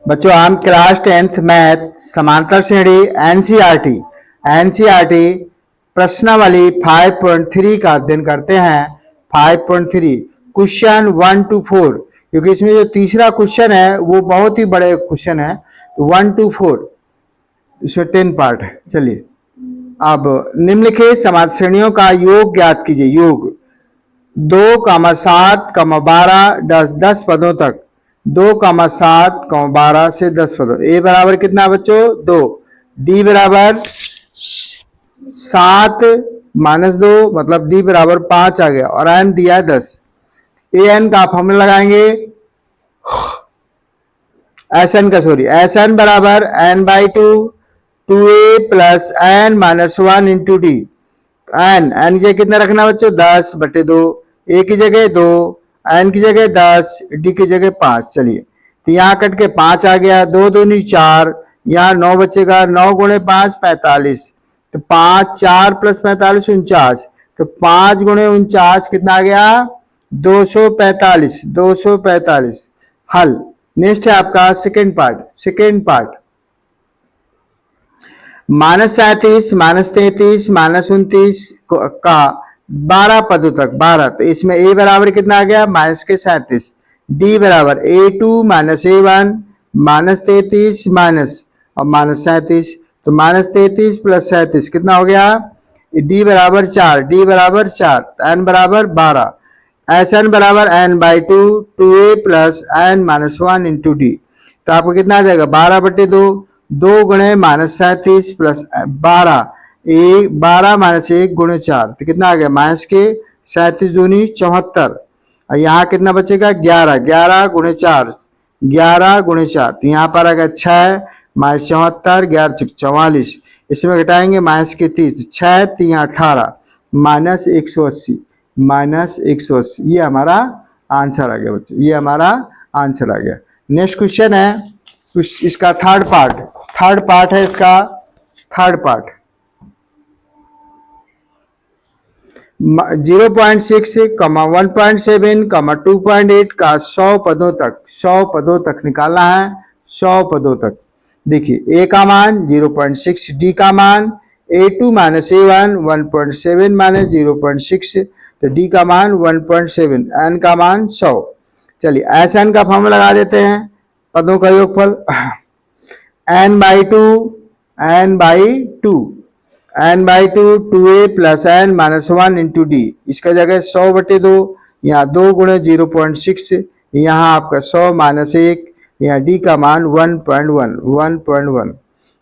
बच्चों हम class 10th math समांतर श्रेणी एनसीईआरटी प्रश्नावली 5.3 का अध्ययन करते हैं। 5.3 क्वेश्चन 1 to 4, क्योंकि इसमें जो तीसरा क्वेश्चन है वो बहुत ही बड़े क्वेश्चन है। 1 to 4 इसमें 10 पार्ट है। चलिए अब निम्नलिखित समांतर श्रेणियों का योग ज्ञात कीजिए। योग 2, 7, 12 10 पदों तक 2, 7, 12 से 10 पदों। ए बराबर कितना बच्चों 2, डी बराबर 7 - 2 मतलब डी बराबर 5 आ गया और एन दिया है 10। ए एन का फॉर्मूला लगाएंगे एस एन का, सॉरी एस एन बराबर n/2 2a plus n - 1 into D. N की जगह कितना रखना बच्चों 10/2, ए की जगह 2, एन की जगह 10, डी की जगह 5। चलिए तो यहाँ कट के 5 आ गया, 2 दूनी 4, यहाँ 9 बचेगा, 9 × 5 45, तो 5 4 + 45 49, तो 5 × 49 कितना आ गया 245। 245 हल। नेक्स्ट है आपका सेकेंड पार्ट। -37 -33 -29 का 12 पदों तक 12, तो इसमें ए बराबर कितना आ गया -37, डी बराबर a2 - a1 -33 और -37, तो -33 + 37 कितना हो गया, डी बराबर 4, डी बराबर 4, एन बराबर 12, एस एन बराबर n/2 2a plus n - 1 into D. तो आपको कितना आ जाएगा 12/2, 2 × -37 प्लस 12, 12 - 1 × 4, तो कितना आ गया -37 दूनी 74, और यहाँ कितना बचेगा 11, 11 × 4, 11 × 4, तो यहाँ पर आ गया 6 - 74, 11 × 44, इसमें घटाएंगे -30, 6 × 3 = 18 -180 -180। ये हमारा आंसर आ गया बच्चों, ये हमारा आंसर आ गया। नेक्स्ट क्वेश्चन है इसका थर्ड पार्ट है इसका थर्ड पार्ट। 0.6, 1.7, 2.8 का 100 पदों तक निकालना है। 100 पदों तक देखिए, ए का मान 0.6, डी का मान a2 - a1 1.7 - 0.6, तो डी का मान 1.7, एन का मान 100। चलिए एस एन का फॉर्मूला लगा देते हैं, पदों का योगफल n/2 2a plus n - 1 into D. इसका जगह 100/2, यहाँ 2 × 0.6, यहाँ आपका 100 - 1, यहाँ डी का मान 1.1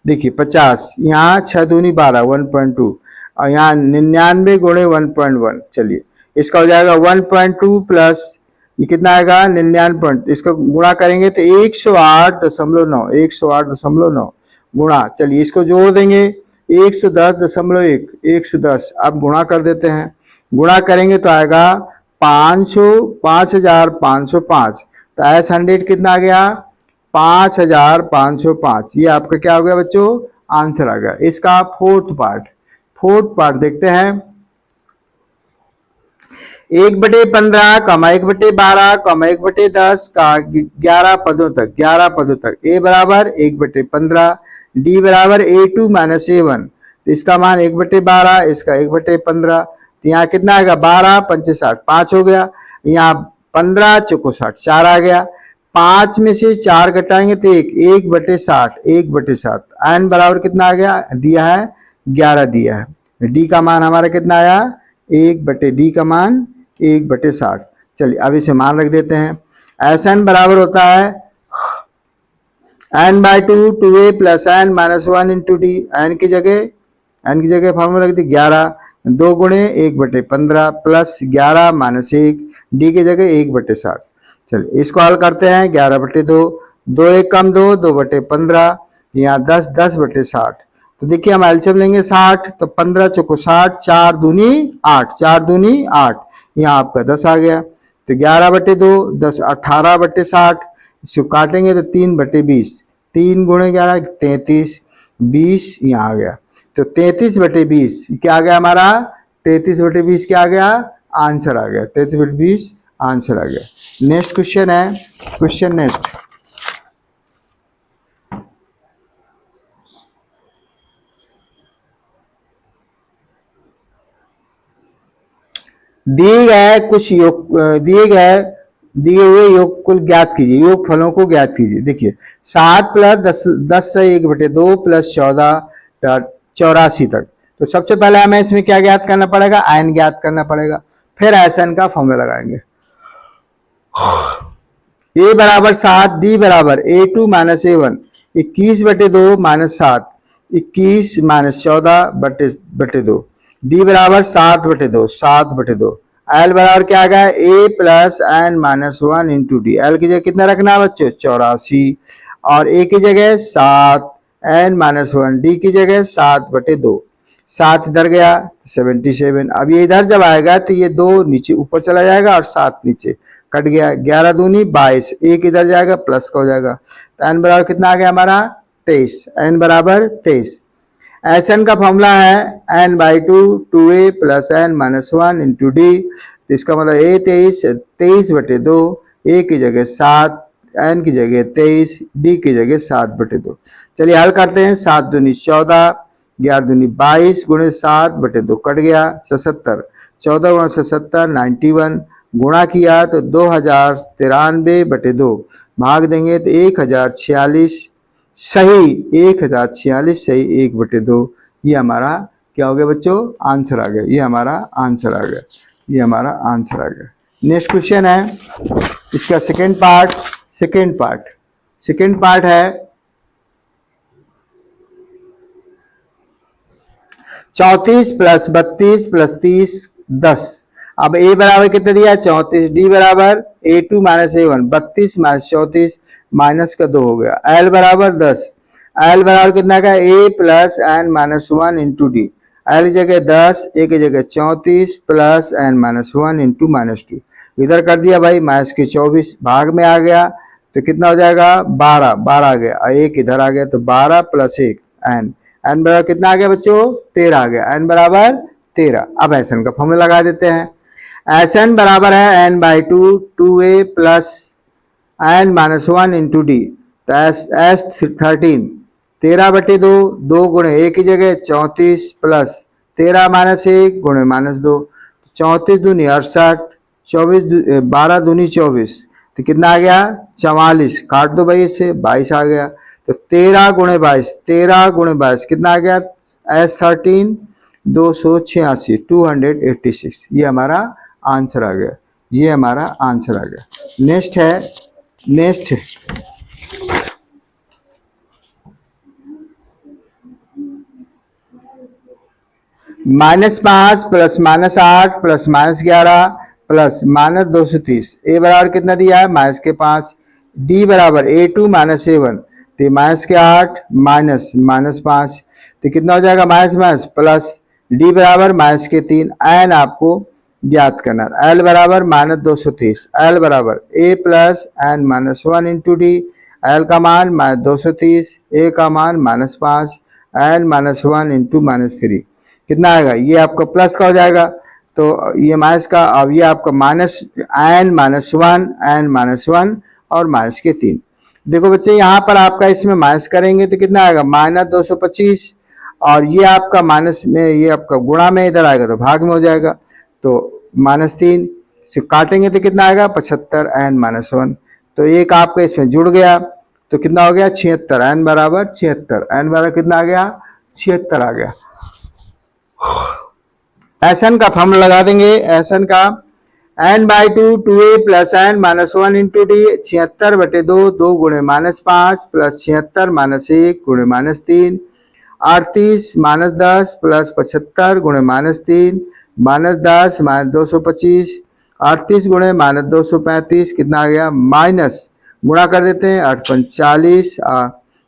देखिए 50, यहाँ 6 दूनी 12 1.2, और यहाँ 99 × 1.1। चलिए इसका हो जाएगा 1.2 प्लस ये कितना आएगा 99, इसका गुणा करेंगे तो 108.9 108.9 गुणा। चलिए इसको जोड़ देंगे 110.1 110, अब गुणा कर देते हैं। गुणा करेंगे तो आएगा 5505, तो एस 100 कितना आ गया 5505। ये आपका क्या हो गया बच्चों आंसर आ गया। इसका फोर्थ पार्ट देखते हैं। 1/15, 1/12, 1/10 का 11 पदों तक ए बराबर 1/15, डी बराबर a2 - a1, तो इसका मान 1/12, इसका 1/15, तो यहाँ कितना आएगा 12 × 5 = 60, 5 हो गया, यहाँ 15 × 4 = 60, 4 आ गया, 5 में से 4 घटाएंगे तो 1/60, 1/7, एन बराबर कितना आ गया दिया है 11 दिया है। डी का मान हमारा कितना आया 1/डी का मान 1/60। चलिए अब इसे मान रख देते हैं। एस एन बराबर होता है n/2 2a plus n - 1 into D. N की जगह फॉर्मूला रख दी 11, 2 × 1/15 प्लस 11 - 1, डी की जगह 1/60। चलिए इसको हल करते हैं। 11/2, 2 1 कम 2, 2/15, यहाँ 10 10/60, तो देखिए हम एलसीएम लेंगे 60, तो 15 × 4 = 60, 4 दूनी 8, 4 दूनी 8, यहाँ आपका 10 आ गया, तो 11/2 10 18/60, इसको काटेंगे तो 3/20, 3 × 11 33, 20 यहाँ आ गया, तो 33/20 क्या आ गया हमारा 33/20 क्या आ गया आंसर आ गया, 33/20 आंसर आ गया। नेक्स्ट क्वेश्चन है, क्वेश्चन नेक्स्ट दिए गए कुछ योग दिए हुए योग कुल ज्ञात कीजिए, योग फलों को ज्ञात कीजिए। देखिए 7 प्लस 10 से 1/2 प्लस 14 84 तक। तो सबसे पहले हमें इसमें क्या ज्ञात करना पड़ेगा, आयन ज्ञात करना पड़ेगा, फिर एसएन का फॉर्मूला लगाएंगे। ए बराबर 7, डी बराबर A2 minus A1, 21/2 minus 7, 21 minus 14/2, D बराबर 7/2, 7/2। एल बराबर क्या आ गया, A plus N minus 1 into D. L की जगह कितना रखना है बच्चों, 84, और ए की जगह 7, एन माइनस 1, डी की जगह 7/2। 7 इधर गया 77। अब ये इधर जब आएगा तो ये 2 नीचे ऊपर चला जाएगा और 7 नीचे कट गया, 11 दूनी 22, एक इधर जाएगा प्लस का हो जाएगा। तो एन बराबर कितना आ गया हमारा, 23। एन बराबर 23। एस एन का फॉर्मूला है N by 2 2a plus N minus 1 into D. तो इसका मतलब ए 23/2, ए की जगह 7, एन की जगह 23, डी की जगह 7/2। चलिए हल करते हैं। 7 दूनी 14, 11 दूनी 22 गुणे 7/2 कट गया 77, 14 गुणे 77 91, गुणा किया तो 2093/2, भाग देंगे तो 1046 सही, 1046 सही 1/2। ये हमारा क्या हो गया बच्चों, आंसर आ गया। ये हमारा आंसर आ गया, ये हमारा आंसर आ गया। नेक्स्ट क्वेश्चन है इसका सेकेंड पार्ट है 34 प्लस 32 प्लस 30 10। अब ए बराबर कितना दिया, 34, डी बराबर A2 minus A1, 32 minus 34 minus का 2 हो गया। एल बराबर 10, एल बराबर कितना का, A plus N minus 1 into D. L की जगह 10, ए की जगह 34 plus N minus 1 into minus 2। इधर कर दिया भाई माइनस के 24, भाग में आ गया तो कितना हो जाएगा, 12 12 आ गया, और एक इधर आ गया तो 12 प्लस 1 एन। एन बराबर कितना आ गया बच्चों, 13 आ गया। एन बराबर 13। अब एस एन का फॉर्मूला लगा देते हैं। एस एन बराबर है N by 2 2a plus N minus 1 into D. तो एस 13 13/2, 2 गुणे ए की जगह 34 प्लस 13 माइनस 1 गुणे माइनस 2, 34 दूनी 68, 12 दूनी 24, तो कितना आ गया 44, काट दो भाई इससे, 22 आ गया। तो 13 गुणे 22, 13 गुणे 22 कितना आ गया, S13 286 286। ये हमारा आंसर आ गया, ये हमारा आंसर आ गया। Next -5 plus -8 plus -11 plus -230। ए बराबर कितना दिया है, -5। डी बराबर A2 माइनस A1, तो -8 माइनस -5, तो कितना हो जाएगा, माइनस प्लस। डी बराबर -3। एन आपको ज्ञात करना है। एल बराबर -230। एल बराबर A plus N minus 1 into D. L का मान -230, ए का मान -5, एन -1 इंटू -3 कितना आएगा, ये आपका प्लस का हो जाएगा, तो ये माइनस का। अब ये आपका माइनस एन -1 एन -1 और -3। देखो बच्चे यहाँ पर आपका इसमें माइनस करेंगे तो कितना आएगा, -225, और ये आपका माइनस में, ये आपका गुणा में इधर आएगा तो भाग में हो जाएगा, तो -3 से काटेंगे तो कितना आएगा, 75 एन -1। तो एक आपका इसमें जुड़ गया तो कितना हो गया, 76। एन बराबर 76, एन बराबर कितना आ गया, 76 आ गया। एस एन का फॉर्मूला लगा देंगे। एस एन का N by 2 2a plus N minus 1 into D. 76/2, 2 गुणे -5 प्लस 76 -1 गुणे -3, 38 -10 प्लस 75 गुणे -3, -10 -225, 38 गुणे -235 कितना आ गया, माइनस, गुणा कर देते हैं 8 × 40,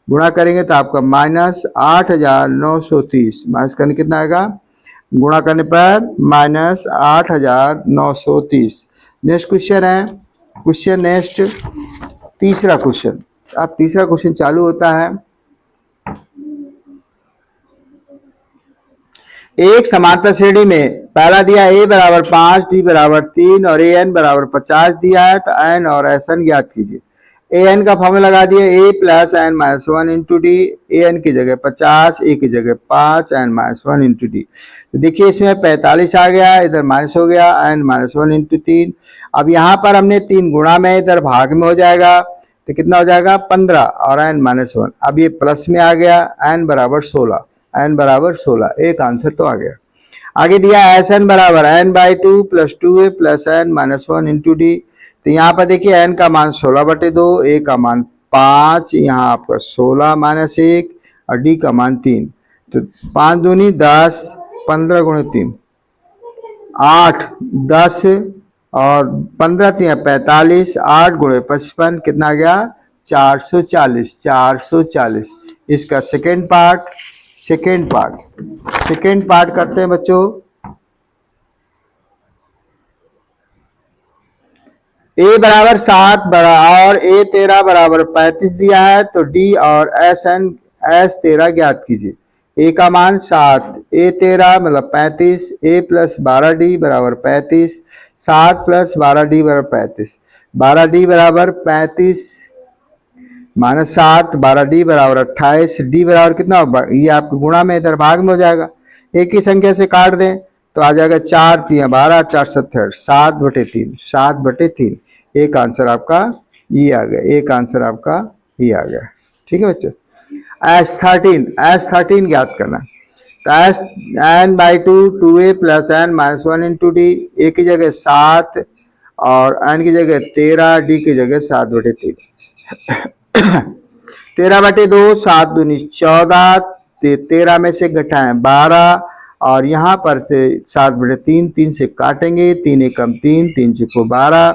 गुणा करेंगे तो आपका -8930, माइनस करने कितना आएगा, गुणा करने पर -8930। नेक्स्ट क्वेश्चन है, तीसरा क्वेश्चन। अब तीसरा क्वेश्चन चालू होता है, एक समांतर श्रेणी में पहला दिया a बराबर 5, d बराबर 3 और an बराबर 50 दिया है, तो n और एस एन ज्ञात कीजिए। ए एन का फॉर्मूला लगा दिया, A plus N minus one into D, A N की जगह 50, ए की जगह 5 N minus one into D. तो देखिए इसमें 45 आ गया, इधर माइनस हो गया, एन माइनस वन इंटू 3। अब यहाँ पर हमने 3 गुणा में, इधर भाग में हो जाएगा, तो कितना हो जाएगा 15 और एन माइनस वन। अब ये प्लस में आ गया, एन बराबर 16, एन बराबर 16, एक आंसर तो आ गया। आगे दिया एस एन बराबर N by two plus two A plus N minus one into D. तो यहाँ पर देखिए एन का मान 16/2, ए का मान 5, यहाँ आपका 16 माइनस 1 और डी का मान 3। तो 5 दूनी 10, 15 गुणे 3 8, 10 और 15 3 45, 8 गुणे 55 कितना आ गया 440, 440। इसका सेकेंड पार्ट करते हैं बच्चों। ए बराबर 7 बड़ा और ए 13 बराबर 35 दिया है, तो डी और एस 13 ज्ञात कीजिए। ए का मान 7, ए 13 मतलब 35, ए प्लस 12 डी बराबर 35, 7 प्लस 12 डी बराबर 35, 12 डी बराबर 35 माइनस 7, 12 डी बराबर 28, डी बराबर कितना होगा, ये आपके गुणा में इधर भाग में हो जाएगा, एक ही संख्या से काट दें तो आ जाएगा 4 3 12, 4 7 7/3, 7/3। एक आंसर आपका ये आ गया, एक आंसर आपका ये आ गया। ठीक है बच्चों। S13 ज्ञात करना। तो S N by two A plus N minus one into D, A की जगह 7 और एन की जगह 13, डी की जगह 7/3। 13/2, 7 दूनी 14, 13 में से घटाएं 12 और यहाँ पर से 7/3, 3 से काटेंगे, 3 एकम 3, 3 चिको 12,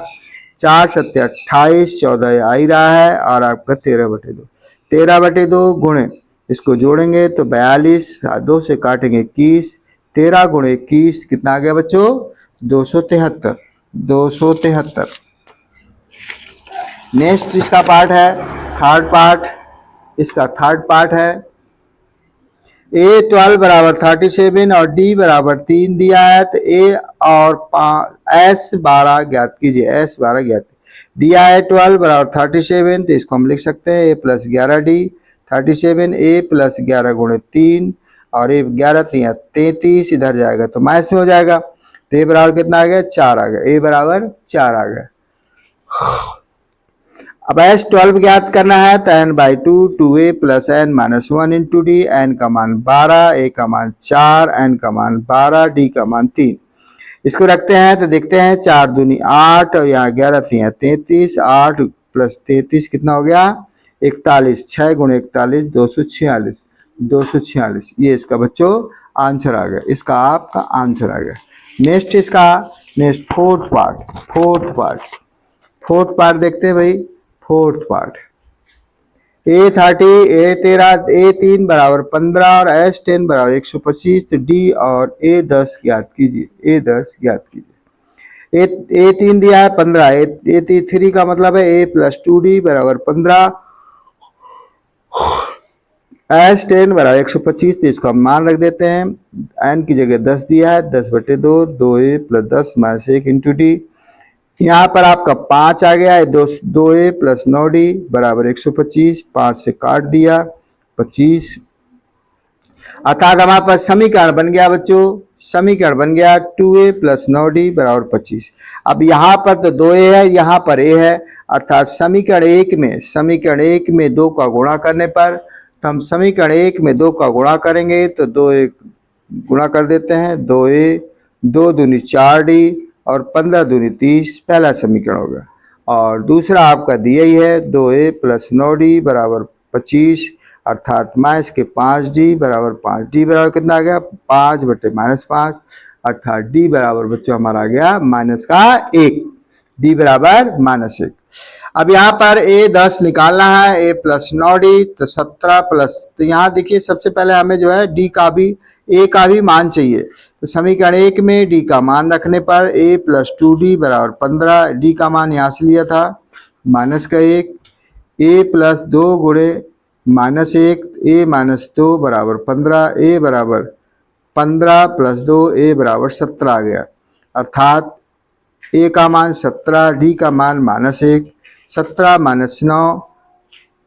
4 7 28, 14 आ ही रहा है और आपका 13/2, 13/2 गुणे इसको जोड़ेंगे तो 42, 2 से काटेंगे 21, 13 गुणे 21 कितना आ गया बच्चों 273, 273। नेक्स्ट इसका पार्ट है थर्ड पार्ट, इसका थर्ड पार्ट है ए 12 बराबर 37 और डी बराबर 3 दिया है, तो ए और एस 12 ज्ञात कीजिए, एस 12 ज्ञात दिया है 12 बराबर 37, तो इसको हम लिख सकते हैं ए प्लस 11 डी, 37 ए प्लस 11 गुणे 3 और ए 11 3 33, इधर जाएगा तो माइनस में हो जाएगा, तो ए बराबर कितना आ गया 4 आ गया, ए बराबर 4 आ गया। अब S12 ज्ञात करना है, तो n by two A plus N minus one into D, N का मान 12, ए का मान 4, एन का मान 12, डी का मान 3। इसको रखते हैं तो देखते हैं 4 दूनी 8 और यहाँ 11 3 33, 8 प्लस 33 कितना हो गया 41, 6 गुणे 41 246, 246। ये इसका बच्चों आंसर आ गया, इसका आपका आंसर आ गया। नेक्स्ट फोर्थ पार्ट देखते हैं भाई। Fourth part A30, A13, A3 बराबर 15 और S10 बराबर 125, तो D और A10 ज्ञात कीजिए, A10 ज्ञात कीजिए। A3 दिया है 15, A3 का मतलब है A प्लस 2D बराबर 15, S10 बराबर 125, तो इसको हम मान रख देते हैं, N की जगह 10 दिया है, 10/2, 2A plus 10 minus 1 into D. यहाँ पर आपका 5 आ गया है, 2A प्लस 9D बराबर 125, 5 से काट दिया 25, अर्थात हमारे पास समीकरण बन गया बच्चों, समीकरण बन गया 2A प्लस 9D बराबर 25। अब यहाँ पर तो 2A है, यहाँ पर A है, अर्थात समीकरण एक में 2 का गुणा करने पर, तो हम समीकरण 1 में 2 का गुणा करेंगे तो 2A गुणा कर देते हैं, 2A 2 दूनी 4D और 15 दूनी 30, पहला समीकरण होगा। और दूसरा आपका दिया ही है 2A प्लस 9D बराबर 25, अर्थात माइनस के 5D बराबर 5, डी बराबर कितना आ गया 5/-5, अर्थात डी बराबर बच्चों हमारा आ गया -1, डी बराबर -1। अब यहाँ पर A10 निकालना है, A प्लस 9D तो 17 प्लस, तो यहाँ देखिए सबसे पहले हमें जो है डी का भी A का भी मान चाहिए, तो समीकरण 1 में D का मान रखने पर A प्लस 2D बराबर 15, D का मान यहाँ से लिया था -1, A प्लस 2 गुणे -1, A माइनस 2 बराबर 15, A बराबर 15 प्लस 2, A बराबर 17 आ गया, अर्थात A का मान 17, D का मान -1, 17 माइनस 9,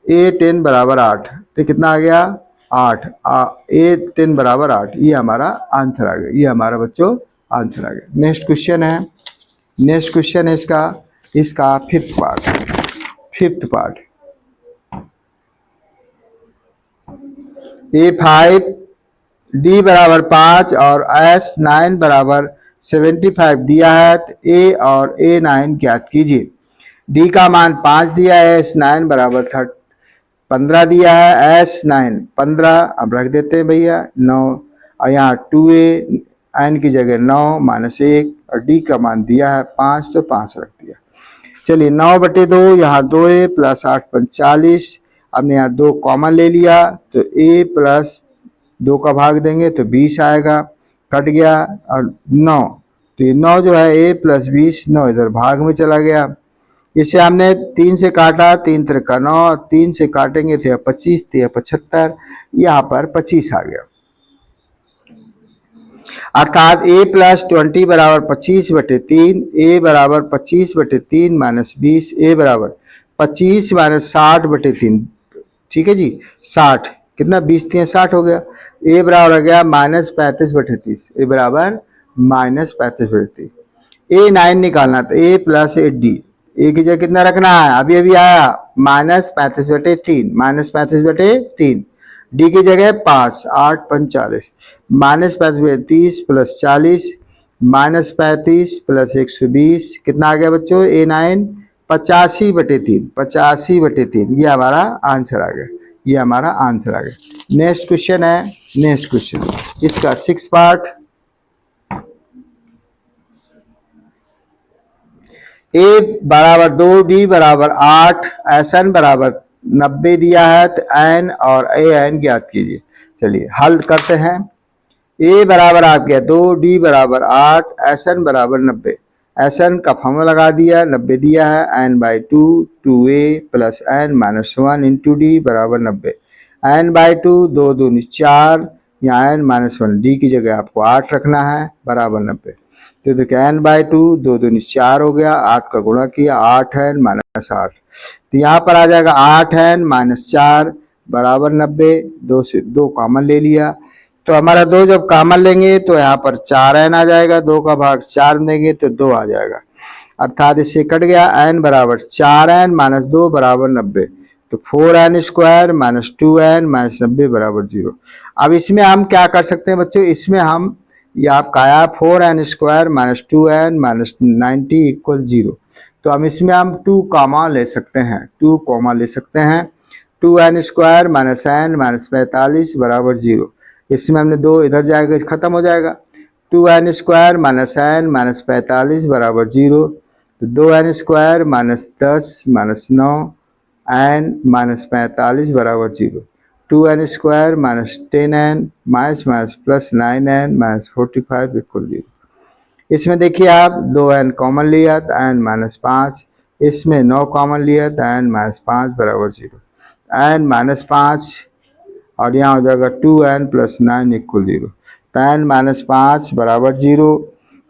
ए 10 बराबर 8, तो कितना आ गया 8, ए 10 बराबर 8, ये हमारा आंसर आ गया, ये हमारा बच्चों आंसर आ गया। नेक्स्ट क्वेश्चन है, नेक्स्ट क्वेश्चन है इसका फिफ्थ पार्ट। A5 D बराबर 5 और S9 बराबर 75 दिया है, तो A और A9 ज्ञात कीजिए। D का मान 5 दिया है, S9 बराबर 15 दिया है, S9 15 अब रख देते हैं भैया 9, और यहाँ 2A N की जगह 9 माइनस 1, और D का मान दिया है 5 तो 5 रख दिया। चलिए 9/2, यहाँ 2A प्लस 8 45, हमने यहाँ 2 कॉमन ले लिया, तो A प्लस 2 का भाग देंगे तो 20 आएगा, कट गया, और 9, तो ये 9 जो है A प्लस 20, 9 इधर भाग में चला गया। इसे हमने 3 से काटा, 3 त्रिका 9, 3 से काटेंगे तो 25, तो 75, यहाँ पर 25 आ गया। अर्थात A प्लस 20 बराबर 25/3, A बराबर 25/3 माइनस 20, A बराबर 25 माइनस 60/3, ठीक है जी 60, कितना 20 3 60 हो गया। A बराबर हो गया माइनस 35/30, A बराबर माइनस 35/30। A9 निकालना, तो A प्लस 8D, A की जगह कितना रखना है, अभी आया माइनस 35/3, माइनस 35/3, D की जगह 5, 8 45, माइनस 35/30 प्लस 40, माइनस 35 प्लस 120, कितना आ गया बच्चों A9 85/3, 85/3, ये हमारा आंसर आ गया, ये हमारा आंसर आ गया। नेक्स्ट क्वेश्चन है, नेक्स्ट क्वेश्चन इसका 6 पार्ट। A बराबर 2, D बराबर 8, SN बराबर 90 दिया है, तो N और AN ज्ञात कीजिए। चलिए हल करते हैं। A बराबर आ गया 2, D बराबर 8, SN बराबर 90, SN का फॉर्मूला लगा दिया, 90 दिया है, N/2 2A plus N minus 1 into D बराबर 90, N/2 2 दूनी 4, यहाँ N माइनस 1, D की जगह आपको 8 रखना है, बराबर 90, तो देखिए N/2 2 दूनी 4 हो गया, 8 का गुणा किया, 8N माइनस 8, तो यहाँ पर आ जाएगा 8N माइनस 4 बराबर 90, 2 से 2 कॉमन ले लिया, तो हमारा 2 जब कॉमन लेंगे तो यहाँ पर 4N आ जाएगा, 2 का भाग 4 में देंगे तो 2 आ जाएगा, अर्थात इससे कट गया, N बराबर 4N माइनस 2 बराबर 90, तो 4N square minus 2N minus 90 बराबर 0। अब इसमें हम क्या कर सकते हैं बच्चों, इसमें हम ये आपका आया 4N square minus 2N minus 90 equal 0, तो हम इसमें हम 2 कॉमा ले सकते हैं, 2 कॉमा ले सकते हैं, 2N square minus N minus 45 बराबर 0, इसमें हमने 2 इधर जाएगा खत्म हो जाएगा, 2N square minus N minus 45 बराबर 0, तो 2N square minus 10 minus 9 N minus 45 बराबर 0, 2N square minus 10N minus minus plus 9N minus 45 equal 0। इसमें देखिए आप 2N कॉमन लिया तो N माइनस 5, इसमें 9 कॉमन लिया तो N माइनस 5 बराबर 0, N माइनस 5 और यहाँ हो जाएगा 2N प्लस 9 इक्वल 0, तो N माइनस 5 बराबर 0,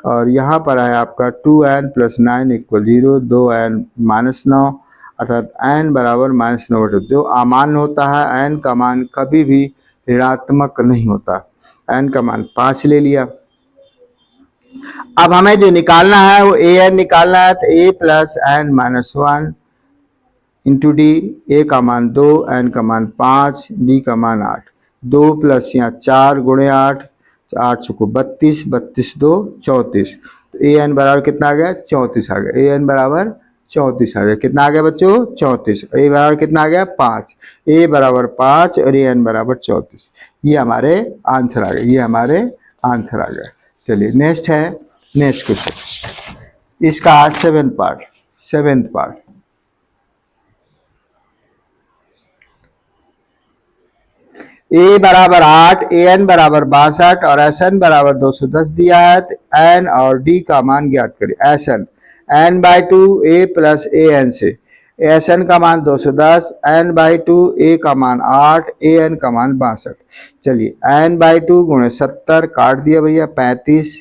और यहाँ पर है आपका 2N plus 9 equal 0, 2N minus 9, अर्थात N बराबर माइनस 9/2। जो अमान्य होता है N का मान कभी भी ऋणात्मक नहीं होता, N का मान 5 ले लिया। अब हमें जो निकालना है वो AN निकालना है, तो A plus N minus 1 into D, A का मान 2, N का मान 5, D का मान 8, 2 प्लस यहाँ 4 गुणे 8, 8 चुको 32, 32 2 34, तो AN बराबर कितना आ गया 34 आ गया, AN बराबर 34 आ गया, कितना आ गया बच्चों 34, A बराबर कितना आ गया 5, A बराबर 5 और AN बराबर 34, ये हमारे आंसर आ गए, ये हमारे आंसर आ गए। चलिए नेक्स्ट है, नेक्स्ट क्वेश्चन इसका 7th पार्ट। A बराबर 8, AN बराबर 62 और SN बराबर 210 दिया है, तो N और D का मान ज्ञात करें। SN N/2 A plus AN से, SN का मान 210, N/2 A का मान 8, AN का मान 62। चलिए N/2 गुणे 70 काट दिया भैया 35,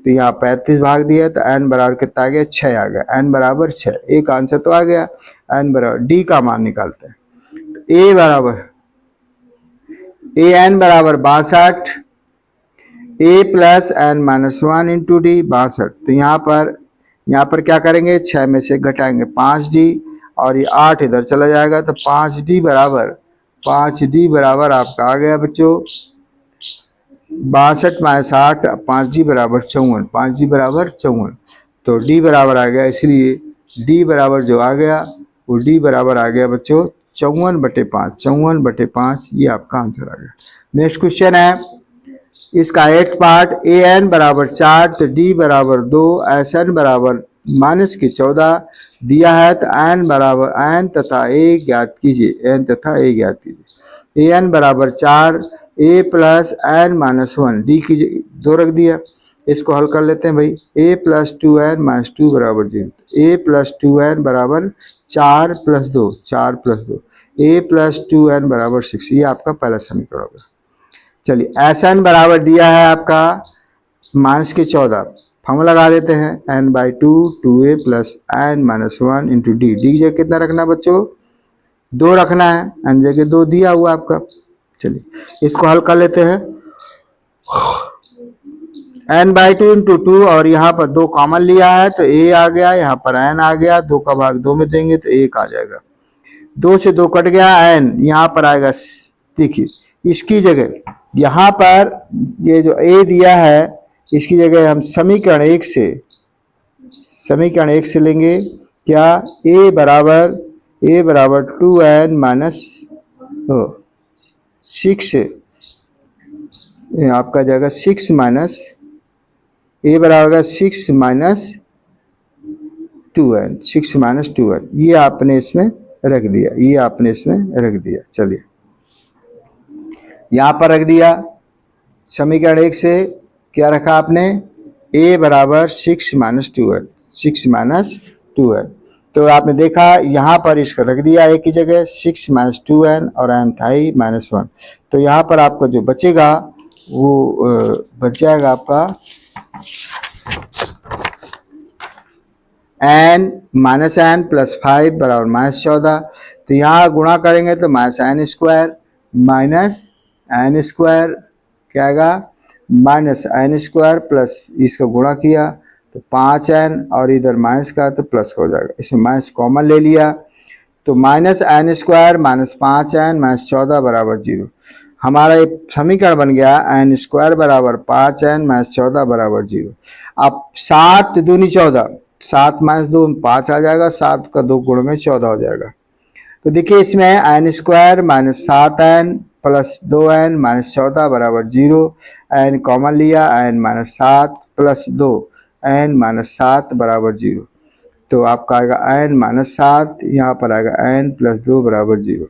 तो यहाँ 35 भाग दिया तो n बराबर कितना आ गया, 6 आ गया, n बराबर 6। एक आंसर तो आ गया। n बराबर डी का मान निकालते हैं। तो ए बराबर ए एन बराबर 62, A plus N minus 1 into D 62। तो यहाँ पर क्या करेंगे, 6 में से घटाएंगे 5d और ये 8 इधर चला जाएगा तो 5d बराबर आपका आ गया बच्चों 62 माइनस 8, 5d बराबर 54, 5d बराबर 54। तो d बराबर आ गया, इसलिए d बराबर जो आ गया वो d बराबर आ गया बच्चों 54/5, 54/5। ये आपका आंसर आ गया। नेक्स्ट क्वेश्चन है इसका 8th पार्ट, ए एन बराबर 4 तो डी बराबर 2, एस एन बराबर -14 दिया है तो एन बराबर एन तथा ए ज्ञात कीजिए, एन तथा ए ज्ञात कीजिए। ए एन बराबर 4, ए प्लस एन माइनस 1, डी की 2 रख दिया। इसको हल कर लेते हैं भाई, ए प्लस 2n माइनस 2 बराबर 0, ए प्लस 2n बराबर 4 प्लस 2, 4 प्लस 2, ए प्लस 2n बराबर 6। ये आपका पहला समीकरण होगा। चलिए एस एन बराबर दिया है आपका -14, फॉर्मूला लगा देते हैं n/2 2a plus n minus 1 into D. D जगह कितना रखना है बच्चों, 2 रखना है, n जगह 2 दिया हुआ आपका। चलिए इसको हल कर लेते हैं, n/2 इंटू 2 और यहाँ पर 2 कॉमन लिया है तो a आ गया, यहाँ पर n आ गया, 2 का भाग 2 में देंगे तो 1 आ जाएगा, 2 से 2 कट गया, n यहाँ पर आएगा। देखिए इसकी जगह यहाँ पर ये जो a दिया है इसकी जगह हम समीकरण 1 से लेंगे क्या, a बराबर 2n माइनस 6, आपका जाएगा 6 माइनस a बराबर 6 माइनस 2n, 6 माइनस 2n। ये आपने इसमें रख दिया, चलिए यहाँ पर रख दिया। समीकरण 1 से क्या रखा आपने, a बराबर 6 माइनस 2n, 6 माइनस 2n। तो आपने देखा यहाँ पर इसका रख दिया एक की जगह 6 माइनस 2n और n था ही -1। तो यहाँ पर आपका जो बचेगा वो बच जाएगा आपका n माइनस n प्लस 5 बराबर -14। तो यहाँ गुणा करेंगे तो -n² क्या आएगा, -n² प्लस इसका गुणा किया तो 5n और इधर माइनस का तो प्लस हो जाएगा, इसमें माइनस कॉमन ले लिया तो -n² माइनस 5n माइनस 14 बराबर 0। हमारा ये समीकरण बन गया n² बराबर 5n माइनस 14 बराबर 0। अब 7 दूनी 14, 7 माइनस 2 5 आ जाएगा, 7 का 2 गुण में 14 हो जाएगा। तो देखिए इसमें n² minus 7n plus 2n minus 14 बराबर 0, n कॉमन लिया, n minus 7 plus 2 n minus 7 बराबर 0। तो आपका आएगा n माइनस 7, यहाँ पर आएगा n प्लस 2 बराबर 0,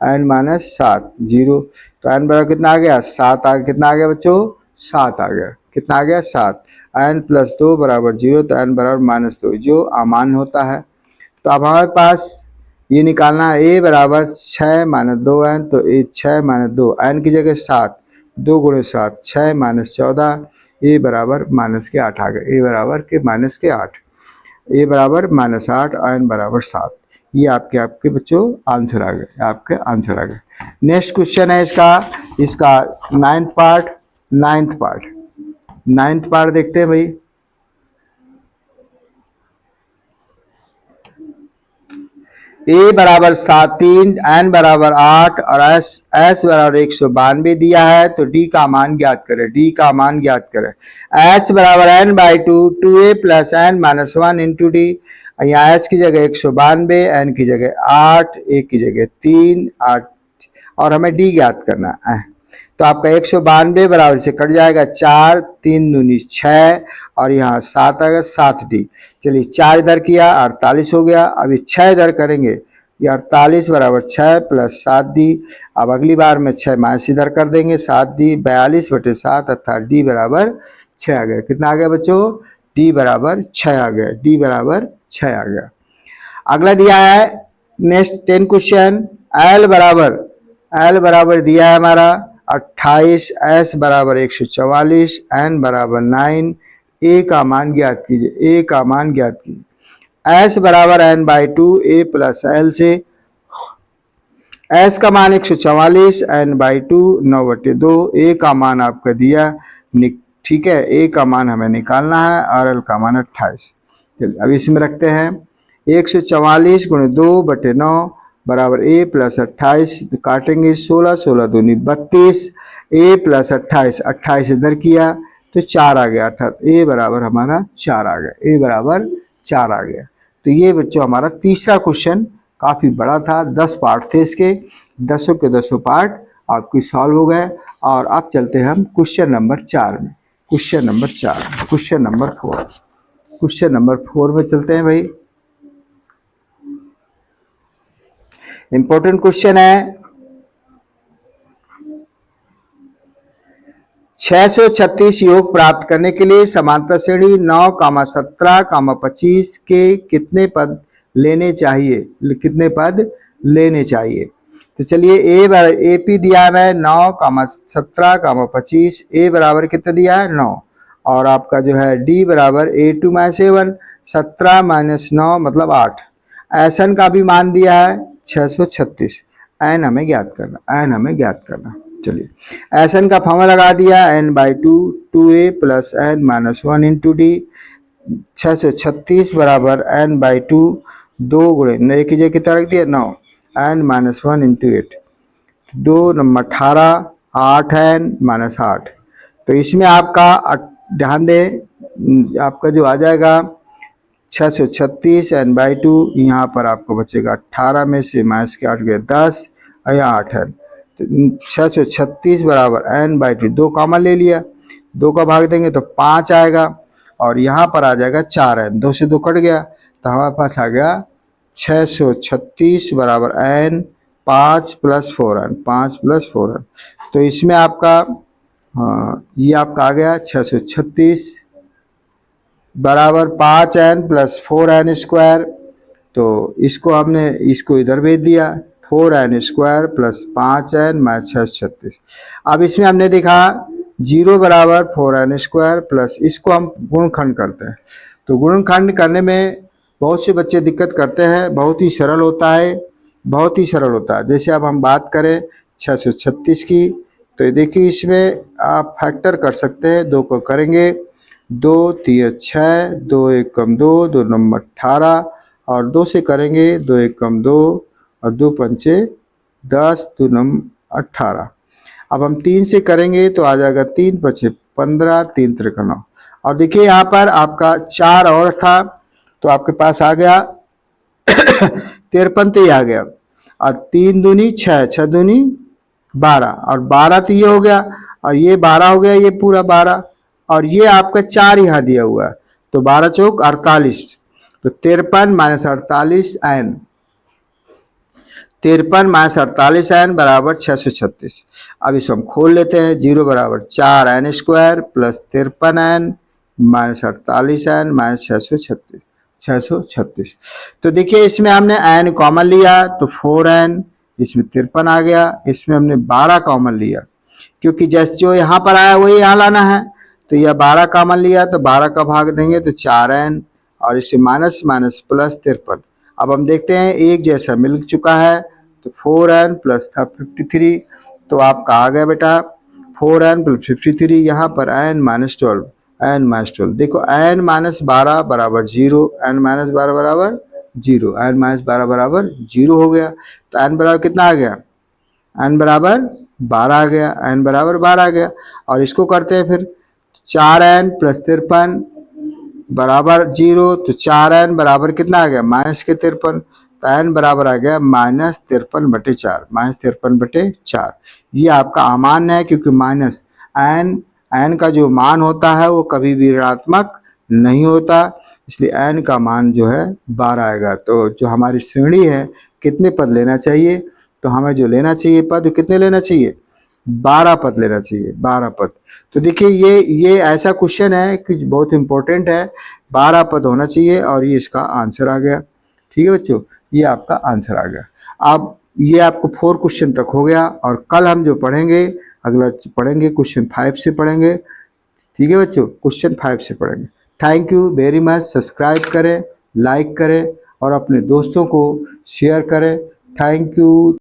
n माइनस 7 0। तो n बराबर कितना आ गया, 7 आ गया। कितना आ गया बच्चों, 7 आ गया। कितना आ गया, 7। n प्लस 2 बराबर 0 तो n बराबर -2 जो अमान्य होता है। तो अब हमारे पास ये निकालना है, a बराबर 6 माइनस 2n तो 6 माइनस 2, n की जगह 7, 2 गुणे 7 6 माइनस 14, a बराबर -8 आ गया, a बराबर के -8, a बराबर -8 और n बराबर 7। ये आपके बच्चों आंसर आ गए, नेक्स्ट क्वेश्चन है इसका 9th पार्ट देखते हैं भाई। a बराबर 7, n बराबर 8 और s बराबर 192 दिया है तो d का मान ज्ञात करें। s बराबर n/2 2a plus n minus 1 into D. यहाँ s की जगह 192, n की जगह 8, a की जगह 3, 8 और हमें d ज्ञात करना है। तो आपका 192 बराबर से कट जाएगा 4, 3 दूनी 6 और यहाँ 7 आएगा, 7d। चलिए 4 इधर किया 48 हो गया। अभी 6 इधर करेंगे, ये 48 बराबर 6 प्लस 7d। अब अगली बार में 6 माइनस इधर कर देंगे, 7d 42/7 अर्थात d बराबर 6 आ गया। कितना आ गया बच्चों, d बराबर 6 आ गया, अगला दिया है नेक्स्ट 10 क्वेश्चन। l बराबर दिया है हमारा 28, s बराबर 144, n बराबर 9, ए का मान ज्ञात कीजिए, ए का मान ज्ञात कीजिए। एस बराबर N by two A plus L से एस का मान 144, एन बाई टू 9/2, ए का मान आपका दिया, ठीक है, ए का मान हमें निकालना है और एल का मान 28। चलिए अब इसमें रखते हैं 144 गुणे 2/9 बराबर ए प्लस 28, काटेंगे 16, 16 दूनी 32, ए प्लस 28, 28 इधर किया तो 4 आ गया, अर्थात ए बराबर हमारा 4 आ गया, ए बराबर 4 आ गया। तो ये बच्चों हमारा तीसरा क्वेश्चन काफ़ी बड़ा था, 10 पार्ट थे इसके, 10 के 10 पार्ट आपकी सॉल्व हो गए। और अब चलते हैं हम क्वेश्चन नंबर 4 में, question number 4, question number 4, question number 4 में चलते हैं भाई। इंपॉर्टेंट क्वेश्चन है, 636 योग प्राप्त करने के लिए समांतर श्रेणी 9, 17, 25 के कितने पद लेने चाहिए, कितने पद लेने चाहिए। तो चलिए ए पी दिया है 9, 17, 25, ए बराबर कितना दिया है 9, और आपका जो है डी बराबर A2 - A1, 17 - 9 मतलब 8। एन का भी मान दिया है 636, एन हमें ज्ञात करना, एन हमें ज्ञात करना। चलिए एन का फॉर्मूला लगा दिया, n by 2 2a plus n minus 1 into D, 636 बराबर n बाई 2 2 गुणे एक ही जगह कितना रख दिया 9, n minus 1 into 8, 2 number 18, 8 n minus 8। तो इसमें आपका ध्यान दें, आपका जो आ जाएगा 636 n बाई 2, यहाँ पर आपको बचेगा 18 में से माइनस के 8 गए 10 और यहाँ 8 है। तो 636 बराबर n बाई 2, 2 कॉमन ले लिया, 2 का भाग देंगे तो 5 आएगा, और यहाँ पर आ जाएगा 4n, 2 से 2 कट गया, तो हमारे पास आ गया 636 बराबर n 5 + 4n, 5 + 4n। तो इसमें आपका ये आपका आ गया 636 बराबर 5n + 4n स्क्वायर। तो इसको हमने इसको इधर भेज दिया, 4n square plus 5n minus 636। अब इसमें हमने देखा 0 बराबर 4n स्क्वायर प्लस, इसको हम गुणनखंड करते हैं। तो गुणनखंड करने में बहुत से बच्चे दिक्कत करते हैं, बहुत ही सरल होता है, बहुत ही सरल होता है। जैसे अब हम बात करें 636 की, तो देखिए इसमें आप फैक्टर कर सकते हैं, 2 को करेंगे 2 3 6, 2 1 कम 2, 2 नंबर 18, और 2 से करेंगे 2 1 कम 2 और 2 पंचे 10, 2 नंबर 18। अब हम 3 से करेंगे तो आ जाएगा 3 पचे 15, 3 त्रिक 9। और देखिए यहाँ पर आपका 4 और था, तो आपके पास आ गया 53, तो ये आ गया, और 3 दूनी 6, 6 दूनी 12, और 12 तो ये हो गया, और ये 12 हो गया, ये पूरा 12, और ये आपका 4 यहाँ दिया हुआ है, तो 12 चौक 48, तो 53 - 48 n, 53 - 48 n बराबर 636। अब इसको हम खोल लेते हैं, 0 बराबर 4n square plus 53n minus 48n minus 636, 636। तो देखिए इसमें हमने n कॉमन लिया तो 4n, इसमें 53 आ गया, इसमें हमने 12 कॉमन लिया, क्योंकि जैसे जो यहाँ पर आया वही यहाँ लाना है, तो यह 12 कॉमन लिया तो 12 का भाग देंगे तो 4n, और इससे माइनस माइनस प्लस 53। अब हम देखते हैं एक जैसा मिल चुका है, तो 4n प्लस था 53, तो आपका आ गया बेटा 4n प्लस 53, यहाँ पर n माइनस 12, n माइनस 12। देखो n माइनस 12 बराबर 0, n माइनस 12 बराबर 0, n माइनस 12 बराबर 0 हो गया। तो n बराबर कितना आ गया, n बराबर 12 आ गया, n बराबर 12 आ गया। और इसको करते हैं फिर 4n प्लस 53 बराबर 0, तो 4n बराबर कितना आ गया माइनस के 53, तो n बराबर आ गया -53/4, -53/4। ये आपका अमान्य है, क्योंकि माइनस n का जो मान होता है वो कभी भी ऋणात्मक नहीं होता, इसलिए n का मान जो है 12 आएगा। तो जो हमारी श्रेणी है कितने पद लेना चाहिए, तो हमें जो लेना चाहिए पद कितने लेना चाहिए, 12 पद लेना चाहिए, 12 पद। तो देखिए ये ऐसा क्वेश्चन है कि बहुत इंपॉर्टेंट है, 12 पद होना चाहिए, और ये इसका आंसर आ गया। ठीक है बच्चों, ये आपका आंसर आ गया। अब ये आपको 4 क्वेश्चन तक हो गया, और कल हम जो पढ़ेंगे, अगला पढ़ेंगे क्वेश्चन 5 से पढ़ेंगे। ठीक है बच्चों, क्वेश्चन 5 से पढ़ेंगे। Thank you very much. Subscribe करें, लाइक करें और अपने दोस्तों को शेयर करें। Thank you.